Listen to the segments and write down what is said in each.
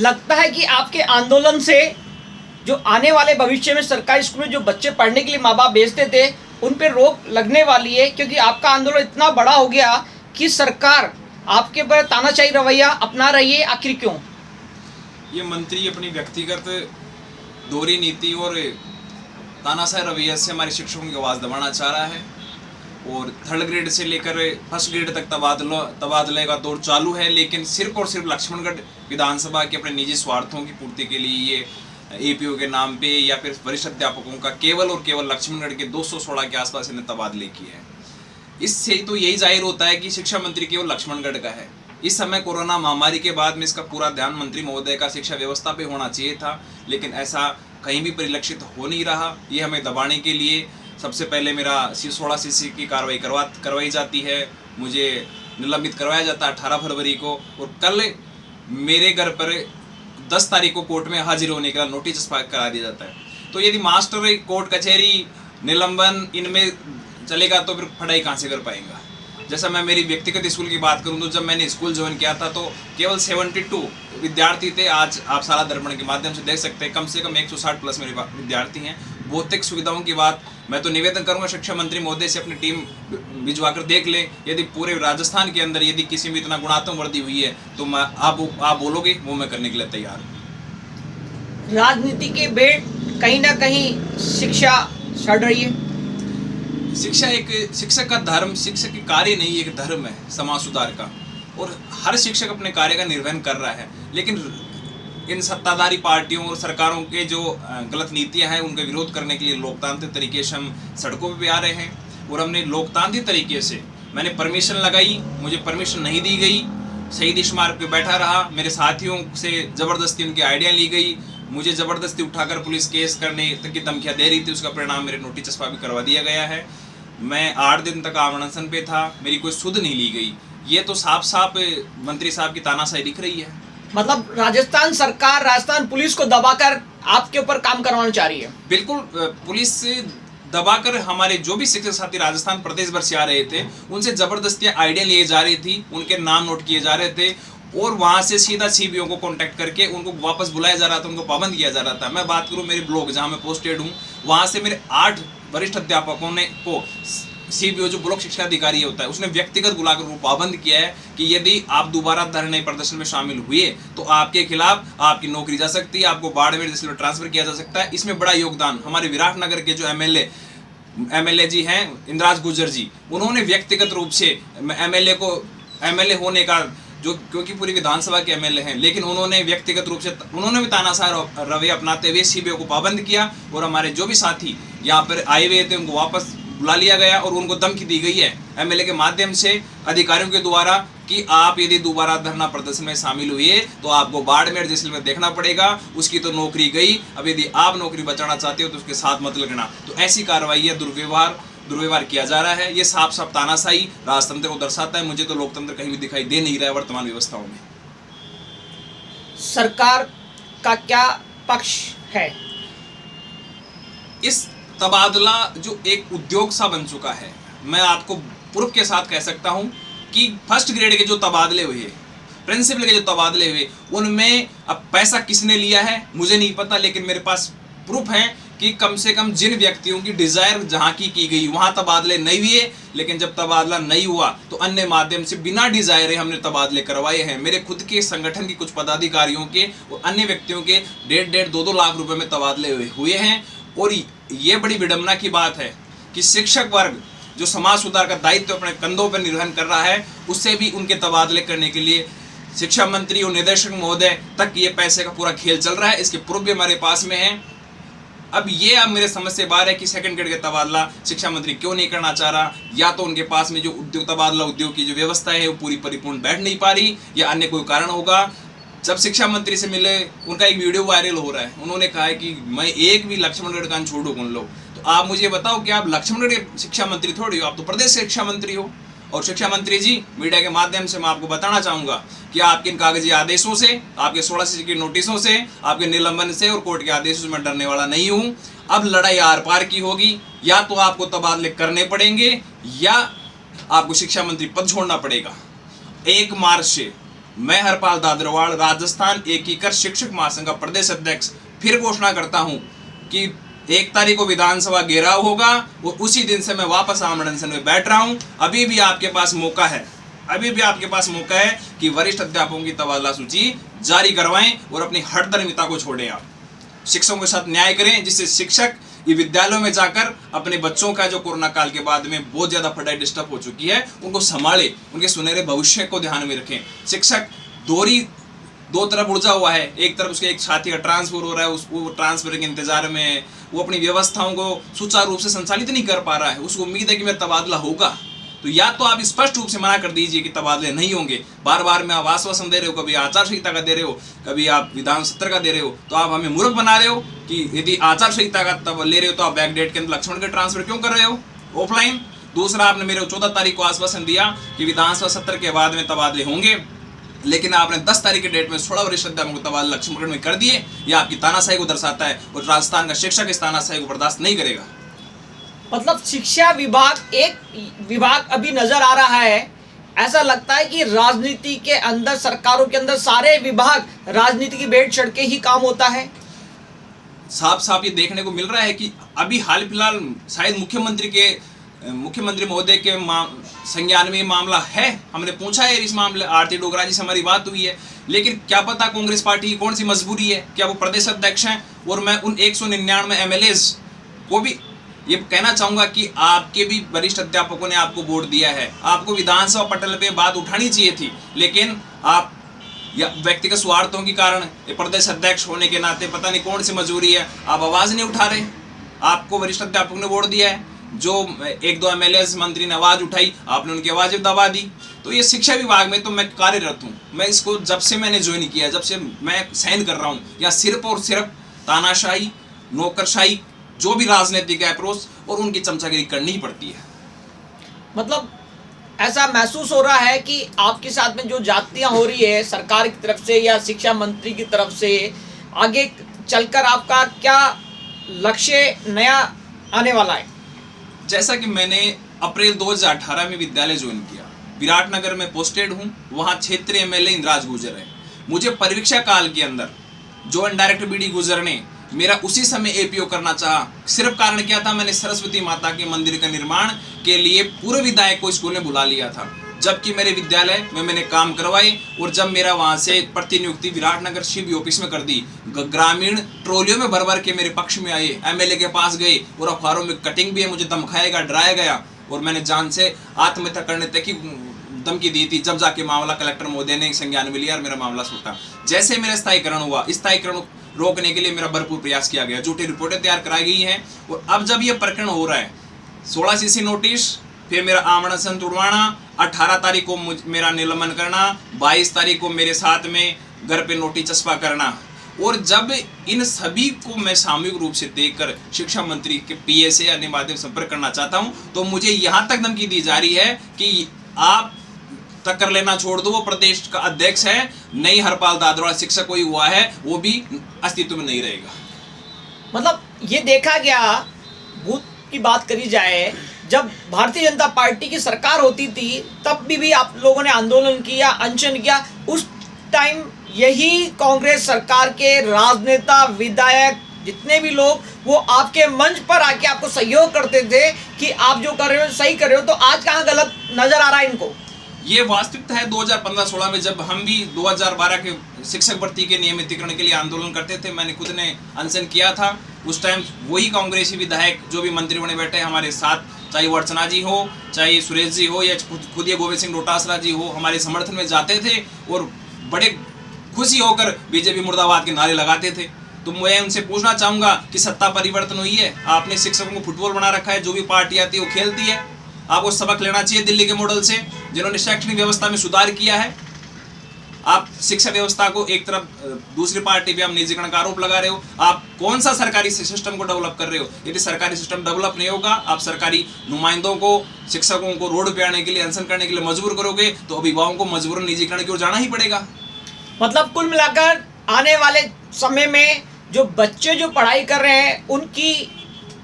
लगता है कि आपके आंदोलन से जो आने वाले भविष्य में सरकारी स्कूल में जो बच्चे पढ़ने के लिए माँ बाप भेजते थे उन पर रोक लगने वाली है, क्योंकि आपका आंदोलन इतना बड़ा हो गया कि सरकार आपके ऊपर तानाशाही रवैया अपना रही है। आखिर क्यों? ये मंत्री अपनी व्यक्तिगत दोहरी नीति और तानाशाही रवैया से हमारे शिक्षकों की आवाज़ दबाना चाह रहा है और थर्ड ग्रेड से लेकर फर्स्ट ग्रेड तक तबादले का दौर चालू है। लेकिन सिर्फ और सिर्फ लक्ष्मणगढ़ विधानसभा के अपने निजी स्वार्थों की पूर्ति के लिए ये एपीओ के नाम पे या फिर वरिष्ठ अध्यापकों का केवल और केवल लक्ष्मणगढ़ के 216 के आसपास इन्हें तबादले किए हैं। इससे तो यही जाहिर होता है कि शिक्षा मंत्री केवल लक्ष्मणगढ़ का है। इस समय कोरोना महामारी के बाद में इसका पूरा ध्यान मंत्री महोदय का शिक्षा व्यवस्था पे होना चाहिए था, लेकिन ऐसा कहीं भी परिलक्षित हो नहीं रहा। ये हमें दबाने के लिए सबसे पहले मेरा 16 सीसी की कार्रवाई करवाई जाती है, मुझे निलंबित करवाया जाता है 18 फरवरी को, और कल मेरे घर पर 10 तारीख को कोर्ट में हाजिर होने का नोटिस करा दिया जाता है। तो यदि मास्टर कोर्ट कचहरी निलंबन इनमें चलेगा तो फिर पढ़ाई कहाँ से कर पाएगा। जैसा मैं मेरी व्यक्तिगत स्कूल की बात करूँ तो जब मैंने स्कूल ज्वाइन किया था तो केवल 72 विद्यार्थी थे। आज आप सारा दर्पण के माध्यम से देख सकते हैं कम से कम 160 प्लस मेरे विद्यार्थी हैं। भौतिक सुविधाओं की बात मैं तो निवेदन करूंगा शिक्षा मंत्री महोदय से अपनी टीम भिजवाकर देख लें। यदि पूरे राजस्थान के अंदर यदि किसी में इतना गुणात्मक वृद्धि हुई है तो मैं आप बोलोगे वो मैं करने के लिए तैयार हूँ। राजनीति के बेट कहीं ना कहीं शिक्षा सड़ रही है। शिक्षा एक शिक्षक का धर्म, शिक्षक की कार्य नहीं एक धर्म है समाज सुधार का, और हर शिक्षक अपने कार्य का निर्वहन कर रहा है। लेकिन इन सत्ताधारी पार्टियों और सरकारों के जो गलत नीतियां हैं उनका विरोध करने के लिए लोकतांत्रिक तरीके से हम सड़कों पे भी आ रहे हैं। और हमने लोकतांत्रिक तरीके से मैंने परमिशन लगाई, मुझे परमिशन नहीं दी गई, शहीद स्मारक पे बैठा रहा, मेरे साथियों से ज़बरदस्ती उनकी आइडिया ली गई, मुझे ज़बरदस्ती उठाकर पुलिस केस करने तक की धमकियाँ दे रही थी। उसका परिणाम मेरे नोटिस चस्पा भी करवा दिया गया है। मैं 8 दिन तक अनशन पे था, मेरी कोई सुध नहीं ली गई। ये तो साफ साफ मंत्री साहब की तानाशाही दिख रही है। मतलब राजस्थान सरकार, राजस्थान पुलिस को दबाकर आपके ऊपर काम करवाना चाह रही है। बिल्कुल, पुलिस दबाकर हमारे जो भी शिक्षक साथी राजस्थान प्रदेश भर से आ रहे थे उनसे जबरदस्ती आइडिया लिए जा रही थी, उनके नाम नोट किए जा रहे थे और वहां से सीधा सीबीओ को कांटेक्ट करके उनको वापस बुलाया जा रहा था, उनको पाबंद किया जा रहा था। मैं बात करूं मेरे ब्लॉक जहां मैं पोस्टेड हूं, वहां से मेरे 8 वरिष्ठ अध्यापकों ने को सीबीओ जो ब्लॉक शिक्षा अधिकारी होता है उसने व्यक्तिगत बुलाकर वो पाबंद किया है कि यदि आप दोबारा धरने प्रदर्शन में शामिल हुए तो आपके खिलाफ आपकी नौकरी जा सकती है, आपको बाड़मेर जिले में ट्रांसफर किया जा सकता है। इसमें बड़ा योगदान हमारे विराटनगर के जो एमएलए जी हैं इंद्राज गुर्जर जी, उन्होंने व्यक्तिगत रूप से एमएलए होने का जो, क्योंकि पूरी विधानसभा के एमएलए हैं, लेकिन उन्होंने व्यक्तिगत रूप से उन्होंने भी तानाशाह रवैया अपनाते हुए सीबीओ को पाबंद किया और हमारे जो भी साथी यहाँ पर आए हुए थे उनको वापस बुला लिया गया और उनको धमकी दी गई है एमएलए के माध्यम से अधिकारियों के द्वारा कि आप यदि दोबारा धरना प्रदर्शन में शामिल हुए तो आपको बाड़मेर जैसलमेर देखना पड़ेगा, उसकी तो नौकरी गई, अब यदि आप नौकरी बचाना चाहते हो तो उसके साथ मत लगना। तो ऐसी कार्रवाई है, दुर्व्यवहार किया जा रहा है। ये साफ साफ तानाशाही राजतंत्र को दर्शाता है। मुझे तो लोकतंत्र कहीं भी दिखाई दे नहीं रहा है वर्तमान व्यवस्थाओं में। सरकार का क्या पक्ष है? इस तबादला जो एक उद्योग सा बन चुका है, मैं आपको प्रूफ के साथ कह सकता हूं कि फर्स्ट ग्रेड के जो तबादले हुए, प्रिंसिपल के जो तबादले हुए, उनमें अब पैसा किसने लिया है मुझे नहीं पता, लेकिन मेरे पास प्रूफ है कि कम से कम जिन व्यक्तियों की डिजायर जहां की गई वहां तबादले नहीं हुए, लेकिन जब तबादला नहीं हुआ तो अन्य माध्यम से बिना डिजायरे हमने तबादले करवाए हैं। मेरे खुद के संगठन की कुछ पदाधिकारियों के और अन्य व्यक्तियों के 1.5-2 लाख रुपए में तबादले हुए हैं। और ये बड़ी विडंबना की बात है कि शिक्षक वर्ग जो समाज सुधार का दायित्व अपने कंधों पर निर्वहन कर रहा है, उससे भी उनके तबादले करने के लिए शिक्षा मंत्री और निदेशक महोदय तक ये पैसे का पूरा खेल चल रहा है। इसके प्रूफ भी हमारे पास में है। अब मेरे समझ से बाहर है कि सेकंड ग्रेड का तबादला शिक्षा मंत्री क्यों नहीं करना चाह रहा, या तो उनके पास में जो उद्योग की जो व्यवस्था है वो पूरी परिपूर्ण बैठ नहीं पा रही, या अन्य कोई कारण होगा। जब शिक्षा मंत्री से मिले उनका एक वीडियो वायरल हो रहा है, उन्होंने कहा है कि मैं एक भी लक्ष्मणगढ़ का छोड़ू उन लोग। तो आप मुझे बताओ कि आप लक्ष्मणगढ़ के शिक्षा मंत्री थोड़ी हो, आप तो प्रदेश शिक्षा मंत्री हो। और शिक्षा मंत्री जी, मीडिया के माध्यम से मैं आपको बताना चाहूँगा कि आपके इन कागजी आदेशों से, आपके 16 सीसी की नोटिसों से, आपके निलंबन से और कोर्ट के आदेशों से मैं डरने वाला नहीं हूँ। अब लड़ाई आर पार की होगी, या तो आपको तबादले करने पड़ेंगे या आपको शिक्षा मंत्री पद छोड़ना पड़ेगा। 1 मार्च से मैं हरपाल दादरवाड़ राजस्थान एकीकृत शिक्षक महासंघ का प्रदेश अध्यक्ष फिर घोषणा करता हूं कि 1 तारीख को विधानसभा घेराव होगा और उसी दिन से मैं वापस आमरण अनशन में बैठ रहा हूं। अभी भी आपके पास मौका है, अभी भी आपके पास मौका है कि वरिष्ठ अध्यापकों की तबादला सूची जारी करवाएं और अपनी हठधर्मिता को छोड़ें। आप शिक्षकों के साथ न्याय करें, जिससे शिक्षक ये विद्यालयों में जाकर अपने बच्चों का जो कोरोना काल के बाद में बहुत ज़्यादा पढ़ाई डिस्टर्ब हो चुकी है उनको संभाले, उनके सुनहरे भविष्य को ध्यान में रखें। शिक्षक दो तरफ उलझा हुआ है, एक तरफ उसके एक साथी का ट्रांसफर हो रहा है, उसको ट्रांसफर के इंतजार में है, वो अपनी व्यवस्थाओं को सुचारू रूप से संचालित नहीं कर पा रहा है, उसको उम्मीद है कि मेरा तबादला होगा। तो या तो आप स्पष्ट रूप से मना कर दीजिए कि तबादले नहीं होंगे। बार बार में आप आश्वासन दे रहे हो, कभी आचार संहिता का दे रहे हो, कभी आप विधान सत्र का दे रहे हो, तो आप हमें मूर्ख बना रहे हो कि यदि आचार संहिता का तब ले रहे हो तो आप बैक डेट के अंदर लक्ष्मण के ट्रांसफर क्यों कर रहे हो ऑफलाइन। दूसरा, आपने मेरे 14 तारीख को आश्वासन दिया कि विधानसभा सत्र के बाद में तबादले होंगे, लेकिन आपने 10 तारीख के डेट में 16 वरिष्ठ अध्यापकों को तबादला लक्ष्मण में कर दिए। यह आपकी तानाशाही को दर्शाता है और राजस्थान का शिक्षक इस तानाशाही को बर्दाश्त नहीं करेगा। मतलब शिक्षा विभाग एक विभाग अभी नजर आ रहा है, ऐसा लगता है कि राजनीति के अंदर, सरकारों के अंदर सारे विभाग राजनीति की भेंट चढ़ के ही काम होता है। साफ साफ ये देखने को मिल रहा है कि अभी हाल फिलहाल शायद मुख्यमंत्री महोदय के संज्ञान में मामला है, हमने पूछा है इस मामले, आरती डोगरा जी से हमारी बात हुई है, लेकिन क्या पता कांग्रेस पार्टी की कौन सी मजबूरी है, क्या वो प्रदेश अध्यक्ष हैं। और मैं उन 199 एमएलएज को भी ये कहना चाहूंगा कि आपके भी वरिष्ठ अध्यापकों ने आपको वोट दिया है, आपको विधानसभा पटल पे बात उठानी चाहिए थी, लेकिन आप या व्यक्तिगत स्वार्थों के कारण प्रदेश अध्यक्ष होने के नाते पता नहीं कौन सी मजबूरी है, आप आवाज नहीं उठा रहे। आपको वरिष्ठ अध्यापकों ने वोट दिया है, जो 1-2 एमएलए मंत्री ने आवाज उठाई, आपने उनकी आवाज दबा दी। तो ये शिक्षा विभाग में तो मैं कार्यरत हूँ, मैं इसको जब से मैंने ज्वाइन किया, जब से मैं सहन कर रहा हूँ, या सिर्फ और सिर्फ तानाशाही, नौकरशाही, जो भी राजनीतिक अप्रोच और उनकी चमचागिरी करनी ही पड़ती है। मतलब ऐसा महसूस हो रहा है कि आपके साथ में जो जातियां हो रही है सरकार की तरफ से या शिक्षा मंत्री की तरफ से, आगे चलकर आपका क्या लक्ष्य नया आने वाला है? जैसा कि मैंने अप्रैल 2018 में विद्यालय ज्वाइन किया, विराटनगर में पोस्टेड हूँ, वहाँ क्षेत्रीय एमएलए इंद्राज गुर्जर है। मुझे परीक्षा काल के अंदर जो इनडायरेक्ट बीडी गुर्जर ने मेरा उसी समय एपीओ करना चाहा, सिर्फ कारण क्या था, मैंने सरस्वती माता के मंदिर का निर्माण के लिए पूर्व विधायक को स्कूल में बुला लिया था, जबकि मेरे विद्यालय में मैंने काम करवाए। और जब मेरा वहाँ से प्रतिनियुक्ति विराटनगर शिव ऑफिस में कर दी, ग्रामीण ट्रोलियों में भर भर के मेरे पक्ष में आए, एमएलए के पास गए और अखबारों में कटिंग भी है, मुझे धमकाया गया, डराया गया और मैंने जान से आत्महत्या करने तक की धमकी दी थी। जब जाके मामला कलेक्टर महोदय ने संज्ञान में लिया और मेरा मामला छूटा। जैसे मेरा स्थायीकरण हुआ, स्थायीकरण रोकने के लिए मेरा भरपूर प्रयास किया गया, झूठी रिपोर्टें तैयार कराई गई हैं। और अब जब ये प्रकरण हो रहा है, 16 सीसी नोटिस, फिर मेरा आमरण अनशन तुड़वाना, 18 तारीख को मेरा निलंबन करना, 22 तारीख को मेरे साथ में घर पे नोटिस चस्पा करना। और जब इन सभी को मैं सामूहिक रूप से देखकर शिक्षा मंत्री के पीए से अन्य माध्यम संपर्क करना चाहता हूं, तो मुझे यहाँ तक धमकी दी जा रही है कि आप टक्कर लेना छोड़ दो, वो प्रदेश का अध्यक्ष है, नहीं हरपाल दादरवाड़ शिक्षक कोई हुआ है वो भी अस्तित्व में नहीं रहेगा। मतलब ये देखा गया, बूथ की बात करी जाए, जब भारतीय जनता पार्टी की सरकार होती थी तब भी आप लोगों ने आंदोलन किया, अनशन किया, उस टाइम यही कांग्रेस सरकार के राजनेता, विधायक, जितने भी लोग, वो आपके मंच पर आके आपको सहयोग करते थे कि आप जो कर रहे हो सही कर रहे हो। तो आज कहाँ गलत नजर आ रहा है इनको? ये वास्तविकता है। 2015-16 में जब हम भी 2012 के शिक्षक भर्ती के नियमितीकरण के लिए आंदोलन करते थे, मैंने खुद ने अनशन किया था। उस टाइम वही कांग्रेसी विधायक जो भी मंत्री बने बैठे हमारे साथ, चाहे वो अर्चना जी हो, चाहे सुरेश जी हो, या खुद ये गोविंद सिंह डोटासरा जी हो, हमारे समर्थन में जाते थे और बड़े खुशी होकर बीजेपी मुर्दाबाद के नारे लगाते थे। तो मैं उनसे पूछना चाहूँगा कि सत्ता परिवर्तन हुई है, आपने शिक्षकों को फुटबॉल बना रखा है, जो भी पार्टी आती है वो खेलती है। आपको सबक लेना चाहिए दिल्ली के मॉडल से, जिन्होंने शैक्षणिक व्यवस्था में सुधार किया है। आप शिक्षा व्यवस्था को एक तरफ, दूसरी पार्टी पे आप निजीकरण का आरोप लगा रहे हो। आप कौन सा सरकारी सिस्टम को डेवलप कर रहे हो? यदि सरकारी सिस्टम डेवलप नहीं होगा, आप सरकारी नुमाइंदों को, शिक्षकों को रोड पे आने के लिए, अनशन करने के लिए मजबूर करोगे, तो अभिभावकों को मजबूरन निजीकरण की ओर जाना ही पड़ेगा। मतलब कुल मिलाकर आने वाले समय में जो बच्चे जो पढ़ाई कर रहे हैं, उनकी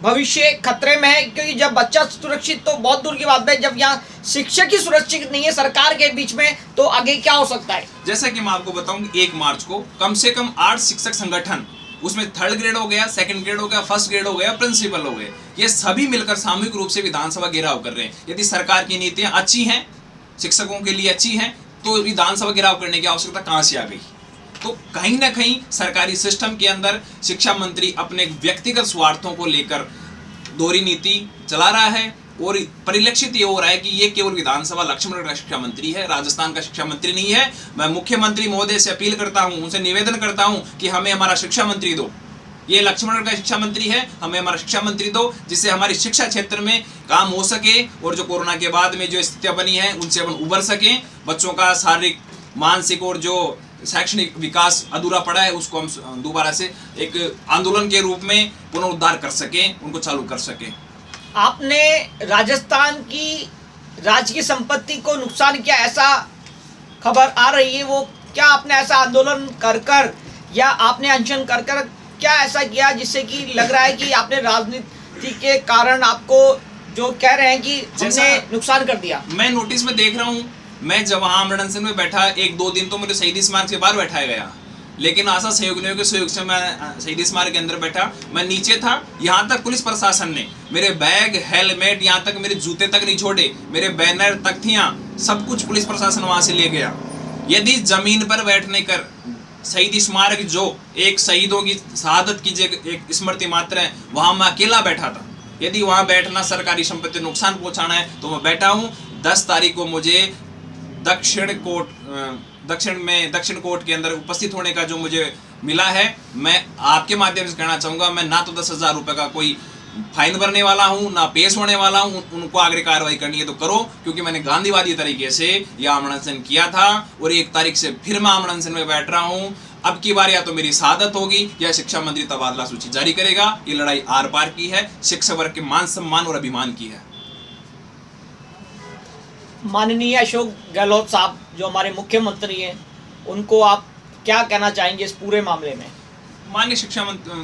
भविष्य खतरे में है, क्योंकि जब बच्चा सुरक्षित तो बहुत दूर की बात है, जब यहाँ शिक्षक ही सुरक्षित नहीं है सरकार के बीच में, तो आगे क्या हो सकता है? जैसा कि मैं आपको बताऊं, 1 मार्च को कम से कम 8 शिक्षक संगठन, उसमें 3rd ग्रेड हो गया, 2nd ग्रेड हो गया, 1st ग्रेड हो गया, प्रिंसिपल हो गए, ये सभी मिलकर सामूहिक रूप से विधानसभा घेराव कर रहे हैं। यदि सरकार की नीतियां अच्छी हैं, शिक्षकों के लिए अच्छी हैं, तो विधानसभा घेराव करने की आवश्यकता कहां से आ गई? तो कहीं ना कहीं सरकारी सिस्टम के अंदर शिक्षा मंत्री अपने व्यक्तिगत स्वार्थों को लेकर दोहरी नीति चला रहा है, और परिलक्षित ये हो रहा है कि ये केवल विधानसभा लक्ष्मणगढ़ का शिक्षा मंत्री है, राजस्थान का शिक्षा मंत्री नहीं है। मैं मुख्यमंत्री महोदय से अपील करता हूं, उनसे निवेदन करता हूं कि हमें हमारा शिक्षा मंत्री दो। ये लक्ष्मणगढ़ का शिक्षा मंत्री है, हमें हमारा शिक्षा मंत्री दो, जिससे हमारी शिक्षा क्षेत्र में काम हो सके, और जो कोरोना के बाद में जो स्थितियां बनी है उनसे अपन उबर सकें। बच्चों का शारीरिक, मानसिक और जो शैक्षणिक विकास अधूरा पड़ा है, उसको हम दोबारा से एक आंदोलन के रूप में पुनरुद्धार कर सकें, उनको चालू कर सकें। आपने राजस्थान की राज्य की संपत्ति को नुकसान किया, ऐसा खबर आ रही है, वो क्या आपने ऐसा आंदोलन कर कर या आपने अनशन कर कर क्या ऐसा किया जिससे कि लग रहा है कि आपने राजनीति के कारण आपको जो कह रहे हैं कि हमने नुकसान कर दिया? मैं नोटिस में देख रहा हूँ, मैं जब वहाँ अमृतसर सिंह में बैठा 1-2 दिन तो मुझे शहीदी स्मारक से बाहर बैठाया गया, लेकिन आशा सहयोगियों के सहयोग से मैं शहीदी स्मारक के अंदर बैठा। मैं नीचे था, यहाँ तक पुलिस प्रशासन ने मेरे बैग, हेलमेट, यहाँ तक मेरे जूते तक नहीं छोड़े, मेरे बैनर, तख्तियाँ, सब कुछ पुलिस प्रशासन वहाँ से ले गया। यदि जमीन पर बैठने कर शहीदी स्मारक, जो एक शहीदों की शहादत की एक स्मृति मात्र है, वहाँ मैं अकेला बैठा था। यदि वहाँ बैठना सरकारी संपत्ति नुकसान पहुँचाना है तो मैं बैठा हूँ। 10 तारीख को मुझे दक्षिण कोर्ट के अंदर उपस्थित होने का जो मुझे मिला है, मैं आपके माध्यम से कहना चाहूँगा, मैं ना तो 10,000 रुपये का कोई फाइन भरने वाला हूँ, ना पेश होने वाला हूँ। उनको आगे कार्रवाई करनी है तो करो, क्योंकि मैंने गांधीवादी तरीके से यह आमरण किया था, और 1 तारीख से फिर मैं आमरण में बैठ रहा हूँ। अब की बार या तो मेरी शहादत होगी या शिक्षा मंत्री तबादला सूची जारी करेगा। ये लड़ाई आर पार की है, शिक्षा वर्ग के मान सम्मान और अभिमान की है। माननीय अशोक गहलोत साहब जो हमारे मुख्यमंत्री हैं, उनको आप क्या कहना चाहेंगे इस पूरे मामले में? माननीय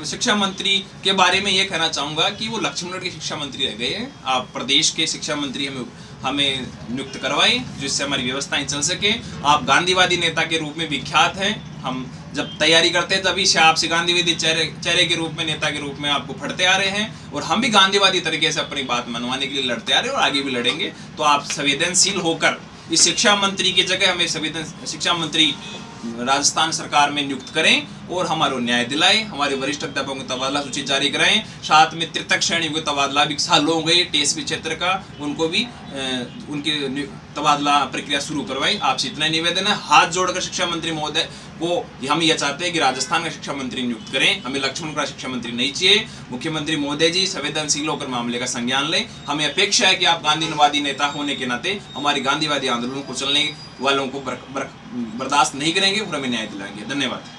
शिक्षा मंत्री के बारे में ये कहना चाहूँगा कि वो लक्ष्मणगढ़ के शिक्षा मंत्री रह गए हैं। आप प्रदेश के शिक्षा मंत्री हमें नियुक्त करवाएं, जिससे हमारी व्यवस्थाएं चल सके। आप गांधीवादी नेता के रूप में विख्यात हैं। हम जब तैयारी करते हैं तभी से आपसे गांधीवादी चेहरे के रूप में, नेता के रूप में आपको फटते आ रहे हैं, और हम भी गांधीवादी तरीके से अपनी बात मनवाने के लिए लड़ते आ रहे हैं और आगे भी लड़ेंगे। तो आप संवेदनशील होकर इस शिक्षा मंत्री की जगह हमें शिक्षा मंत्री राजस्थान सरकार में नियुक्त करें, और हमारा न्याय दिलाएं, हमारे वरिष्ठ अध्यापकों की तबादला सूची जारी कराएं। साथ में तृतीय श्रेणी के तबादला भी सालों हो गए टीएसपी क्षेत्र का, उनको भी उनकी तबादला प्रक्रिया शुरू करवाई। आपसे इतना निवेदन है, हाथ जोड़कर शिक्षा मंत्री महोदय को हम यह चाहते हैं कि राजस्थान का शिक्षा मंत्री नियुक्त करें, हमें लक्ष्मणगढ़ का शिक्षा मंत्री नहीं चाहिए। मुख्यमंत्री महोदय जी संवेदनशील होकर मामले का संज्ञान लें। हमें अपेक्षा है कि आप गांधीवादी नेता होने के नाते हमारी गांधीवादी आंदोलन को चलने वालों को बर्दाश्त नहीं करेंगे और हमें न्याय दिलाएंगे। धन्यवाद।